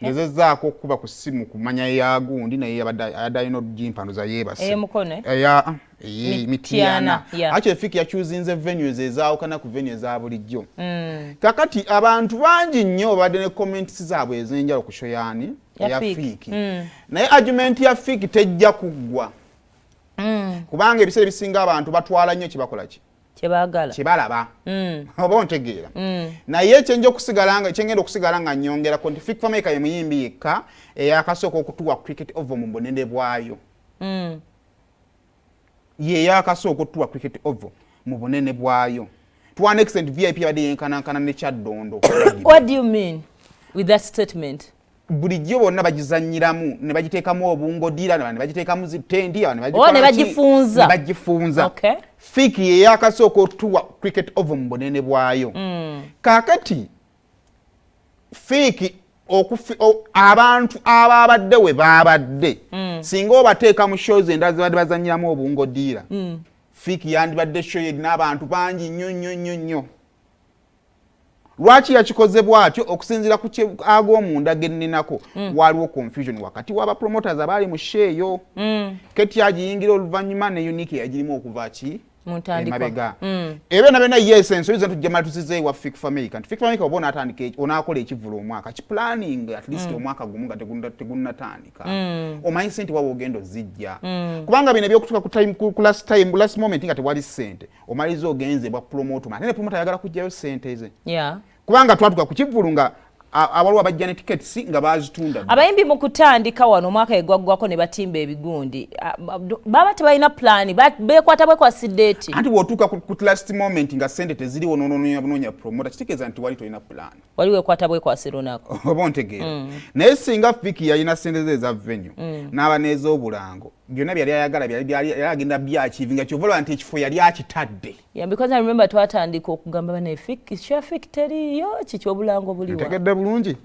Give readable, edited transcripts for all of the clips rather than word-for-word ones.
Gezezaako okuba ku ssimu kumanya yagundi naye yabadde alina olujimpano za yeebase. Mukone? Mitiana. Actually Fik yachuzinze venues ezaawukana ku venues za bulijjo. Kakati abantu bangi nnyo badde ne comments zaabwe ezenjalo ku show yani ya Fik. Naye argument ya Fik tejja kuggwa. Kubanga ebiseera bisinga abantu batwala nnyo kibakola ki? Kibalaba. Oba ontegeera. Naye kyenjo okusigalanga kyengenda okusigalanga nnyongera konti Fik Fameica ye muyimbi yekka eyakasooka okutuwa cricket over mu bunene bwayo. Ye yakasooka okutuwa cricket over mu bunene bwayo. To an extent VIP yabadde yenkanankana ne Kyaddondo. What do you mean with that statement? Bulijjo bonna bagizanyiramu ne bagiteekamu obungo dira ne bagiteekamu zitendi ne bagifunza. Okay. Fik ye yakasooka okutuwa cricket over mu bunene bwayo. Kakati Fik abantu ababadde we babadde singa obateeka mu shows endala zibadde bazanyiramu obungo dira. Fik yandibadde show erina abantu bangi nnyo. Lwaki yakikoze bwatyo okusinzira ku ag'omunda genninako waliwo confusion wakati w'aba promoters abali mu show eyo. Keti agiyingira oluvannyuma ne Unique yagirimu okuva ki emabega. Ebyo na bena yes ensobi zentu tujja tusize wa Fik Fameica. Fik Fameica obona atandike onakola ekivvulu omwaka ki planning at least omwaka gumu nga tegunnatandika. Omanyi sente wabo ogendo zijja. Kubanga bino ebyokutuka ku last moment nga tewali sente omaliza ogenze bwa promoter ate ne promoter ayagala kujjayo sente ze. Kubanga twatuka ku kivvulu nga awaliwo abajja ne tickets nga bazitunda. Abayimbi mu kutandika wano omwaka egwaggwako ne batimba ebigundi baba tebalina plan beekwata bwekwasidde eti anti bw'otuuka ku last moment nga sente teziriwo n'onoonya promoter kitegeeza nti wali tolina plan. Wali weekwata bwekwasira onako oba ontegeera. Naye singa Fik yalina sente ze eza venue n'aba n'ez'obulango byonna byali ayagala byali agenda byachivinga kyovola nti ekifo yali akitadde. Because I remember twatandika okugamba bane Fik Fik teriyo kikyobulango buliwa. Tegedde bulungi.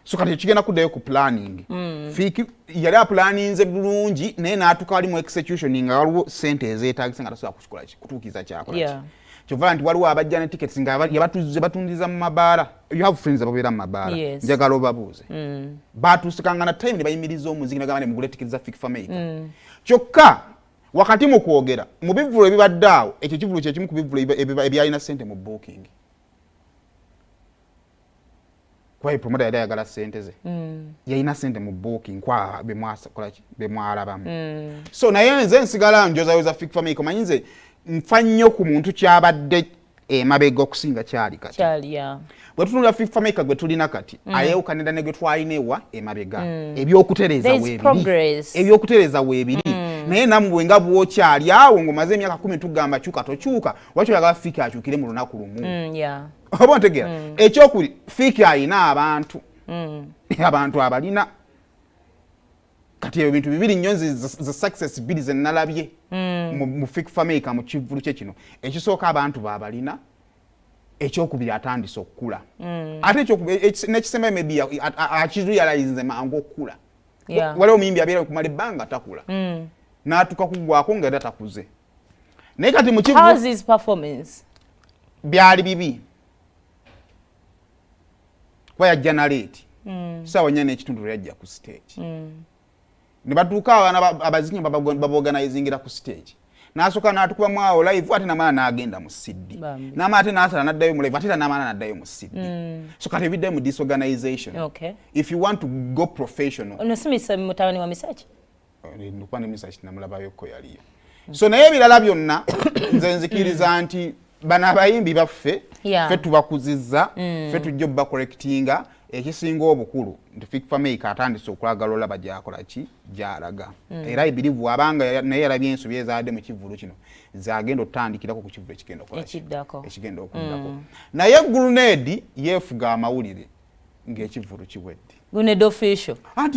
So kati kigenda kuddayo ku planning. Fik yali aplaninze bulungi naye n'atuuka wali mu execution nga waliwo sente ezeetaagisa nga tasobola kukikola kutuukiza kyakola. Kyovola nti waliwo abajja ne tickets nga yabatundiza mu mabaala. You have friends ababeera mu mabaala. Njagala obabuuze. Batuusikanga na time ne bayimiriza omuziki nagamba ne mugule tickets za Fik Fameica. Kyokka wakati mu kwogera mu bivvulo ebibadde awo ekyo kivvulo kye kimu ku bivvulo ebyalina sente mu booking. Kwa promoter yali ayagala sente ze. Yalina sente mu booking kwa bemwalabamu. So naye nze nsigala njozayo za Fik Fameica manyi nze nfa nnyo ku muntu kyabadde emabega okusinga kyali kati. Bwe tutunula Fik Fameica gwe tulina kati ayewukanira ne gwe twalina ewa emabega. Ebyokutereeza weebiri. Naye namwe nga bwokyali awo ng'omaze emyaka 10 tugamba kyuka tokyuka lwaki oyagala Fik akyukire mu lunaku lumu. Oba ontegeera ekyokuli Fik alina abantu abalina kati ebintu bibiri nnyo za success biri ze nalabye mu Fik Fameica mu kivvulu kye kino. Ekisooka abantu baabalina ekyokubiri atandise okukula ate nekisemba maybe akirealize mangu okukula. Waliwo omuyimbi abeera kumala ebbanga takula n'atuuka kuggwako nga era takuze. Naye kati mu kivvulu how's his performance byali bibi kuba yajja na late ssaawa 4 n'ekitundu yajja ku stage ne batuuka abaana abazinyi baboganizingira ku stage n'asooka n'atukubamu awo live ate n'amaana n'agenda mu CD n'amaana ate n'asala n'addayo mu live ate n'amaana n'addayo mu CD. So kati ebiddayo mu disorganization. If you want to go professional onosimisa mutabani wa Misaki ndikuba ne Misaki namulabayo ko yaliyo. So naye ebirala byonna nze nzikiriza nti bano abayimbi baffe ffe tubakuzizza ffe tujja obbakolectinga ekisinga obukulu nti Fik Fameica atandise okulagala olaba gyakola ki gyalaga. Era ebirivu abanga naye yalabye ensobi ezaadde mu kivvulu kino zagenda otandikirako ku kivvulu ekigenda okuddako. Naye Grenade yeefuga amawulire ng'ekivvulu kiwedde. Grenade official.